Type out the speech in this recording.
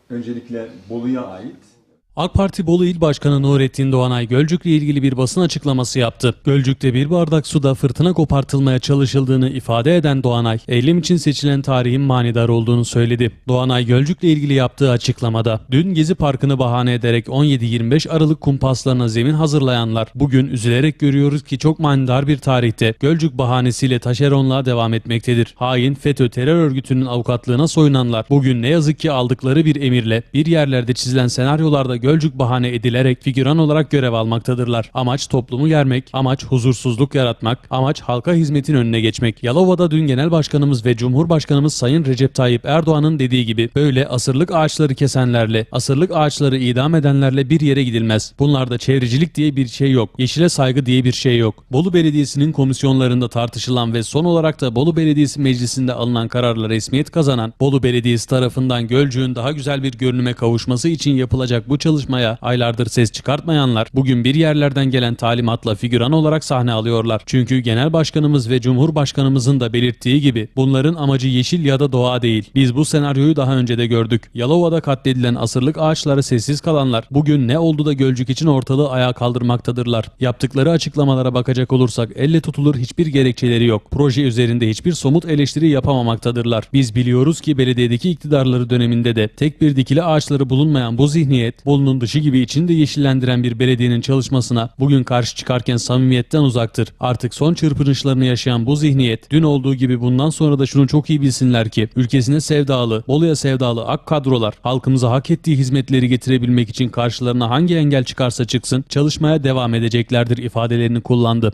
öncelikle Bolu'ya ait. AK Parti Bolu İl Başkanı Nurettin Doğanay Gölcük'le ilgili bir basın açıklaması yaptı. Gölcük'te bir bardak suda fırtına kopartılmaya çalışıldığını ifade eden Doğanay, eylem için seçilen tarihin manidar olduğunu söyledi. Doğanay Gölcük'le ilgili yaptığı açıklamada, dün Gezi Parkı'nı bahane ederek 17-25 Aralık kumpaslarına zemin hazırlayanlar, bugün üzülerek görüyoruz ki çok manidar bir tarihte Gölcük bahanesiyle taşeronluğa devam etmektedir. Hain FETÖ terör örgütünün avukatlığına soyunanlar, bugün ne yazık ki aldıkları bir emirle bir yerlerde çizilen senaryolarda Gölcük bahane edilerek figüran olarak görev almaktadırlar. Amaç toplumu germek, amaç huzursuzluk yaratmak, amaç halka hizmetin önüne geçmek. Yalova'da dün Genel Başkanımız ve Cumhurbaşkanımız Sayın Recep Tayyip Erdoğan'ın dediği gibi böyle asırlık ağaçları kesenlerle, asırlık ağaçları idam edenlerle bir yere gidilmez. Bunlarda çevrecilik diye bir şey yok. Yeşile saygı diye bir şey yok. Bolu Belediyesi'nin komisyonlarında tartışılan ve son olarak da Bolu Belediyesi Meclisi'nde alınan kararla resmiyet kazanan Bolu Belediyesi tarafından Gölcük'ün daha güzel bir görünüme kavuşması için yapılacak bu çalışmaya aylardır ses çıkartmayanlar bugün bir yerlerden gelen talimatla figüran olarak sahne alıyorlar. Çünkü Genel Başkanımız ve Cumhurbaşkanımızın da belirttiği gibi bunların amacı yeşil ya da doğa değil. Biz bu senaryoyu daha önce de gördük. Yalova'da katledilen asırlık ağaçlara sessiz kalanlar bugün ne oldu da Gölcük için ortalığı ayağa kaldırmaktadırlar. Yaptıkları açıklamalara bakacak olursak elle tutulur hiçbir gerekçeleri yok. Proje üzerinde hiçbir somut eleştiri yapamamaktadırlar. Biz biliyoruz ki belediyedeki iktidarları döneminde de tek bir dikili ağaçları bulunmayan bu zihniyet, Bolu'nun dışı gibi içini de yeşillendiren bir belediyenin çalışmasına bugün karşı çıkarken samimiyetten uzaktır. Artık son çırpınışlarını yaşayan bu zihniyet, dün olduğu gibi bundan sonra da şunu çok iyi bilsinler ki, ülkesine sevdalı, Bolu'ya sevdalı AK kadrolar, halkımıza hak ettiği hizmetleri getirebilmek için karşılarına hangi engel çıkarsa çıksın, çalışmaya devam edeceklerdir ifadelerini kullandı.